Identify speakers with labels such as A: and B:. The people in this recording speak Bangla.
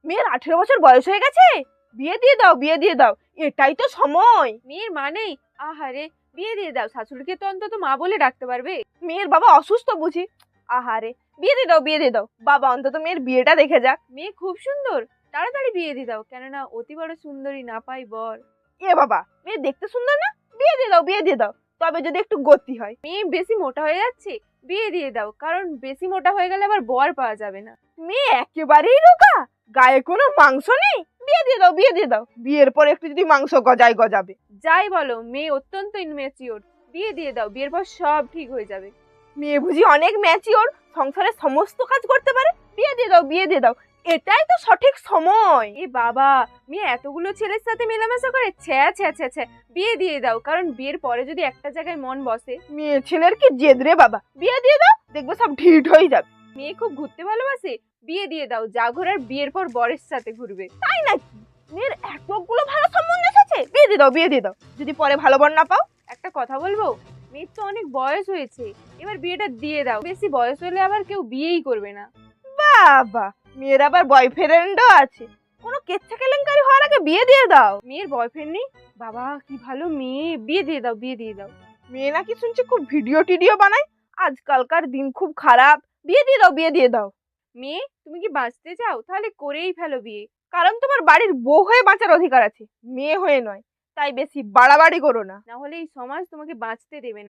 A: মেয়ের 18 বছর বয়স হয়ে গেছে, বিয়ে দিয়ে দাও, বিয়ে দিয়ে দাও, এটাই তো সময়।
B: মেয়ের মানেই আহারে বিয়ে দিয়ে দাও, শাশুড়িকে তো অন্তত মা বলে ডাকতে পারবে।
A: মেয়ের বাবা অসুস্থ বুঝি, আহারে বিয়ে দিয়ে দাও, বিয়ে দিয়ে দাও, বাবা অন্তত মেয়ের বিয়েটা দেখে যাক।
B: মেয়ে খুব সুন্দর, তাড়াতাড়ি বিয়ে দিয়ে দাও, কেননা অতি বড় সুন্দরী না পাই বর।
A: এ বাবা, মেয়ে দেখতে সুন্দর না, বিয়ে দিয়ে দাও, বিয়ে দিয়ে দাও, তবে যদি একটু গতি হয়।
B: মেয়ে বেশি মোটা হয়ে যাচ্ছে, বিয়ে দিয়ে দাও, কারণ বেশি মোটা হয়ে গেলে আবার বর পাওয়া যাবে না।
A: মেয়ে একেবারেই রোগা, গায়ে কোনো মাংস নেই, বিয়ে দিয়ে দাও, বিয়ে দিয়ে দাও, বিয়ের পর একটু যদি মাংস গজায় গজাবে।
B: যাই বলো, মেয়ে অত্যন্ত ইনম্যাচিওর, বিয়ে দিয়ে দাও, বিয়ের পর সব ঠিক হয়ে যাবে।
A: মেয়ে বুঝি অনেক ম্যাচিওর, সংসারের সমস্ত কাজ করতে পারে, বিয়ে দিয়ে দাও, বিয়ে দিয়ে দাও, এটাই তো সঠিক সময়।
B: এ বাবা, মেয়ে এতগুলো ছেলের সাথে মেলামেশা করে, ছ্যা ছ্যা ছ্যা ছ্যা, বিয়ে দিয়ে দাও, কারণ বিয়ের পরে যদি একটা জায়গায় মন বসে।
A: মেয়ে ছেলের কি জেদ রে বাবা, বিয়ে দিয়ে দাও, দেখবে সব ঢিট হয়ে যাবে।
B: মেয়ে খুব ঘুরতে ভালোবাসে, বিয়ে দিয়ে দাও, যা ঘোরার বিয়ের পর বরের সাথে ঘুরবে।
A: তাই নাকি? মেয়ের এতগুলো ভালো সম্বন্ধ এসেছে, বিয়ে দিয়ে দাও, বিয়ে দিয়ে দাও, যদি পরে ভালো বর না পাও।
B: একটা কথা বলবো, মেয়ের তো অনেক বয়স হয়েছে, এবার বিয়েটা দিয়ে দাও, বেশি বয়স হলে আবার কেউ বিয়েই করবে না।
A: বাবা, মেয়ের আবার বয়ফ্রেন্ডও আছে, কোনো কেচ্ছা কেলেঙ্কারি হওয়ার আগে বিয়ে দিয়ে দাও।
B: মেয়ের বয়ফ্রেন্ড নেই? বাবা কি ভালো মেয়ে, বিয়ে দিয়ে দাও, বিয়ে দিয়ে দাও।
A: মেয়ে নাকি শুনছি খুব ভিডিও টিডিও বানায়, আজকালকার দিন খুব খারাপ, বিয়ে দিয়ে দাও, বিয়ে দিয়ে দাও।
B: মেয়ে তুমি কি বাঁচতে চাও? তাহলে করেই ফেলো বিয়ে।
A: কারণ তোমার বাড়ির বউ হয়ে বাঁচার অধিকার আছে, মেয়ে হয়ে নয়, তাই বেশি বাড়াবাড়ি করো না।
B: না হলে এই সমাজ তোমাকে বাঁচতে দেবে না।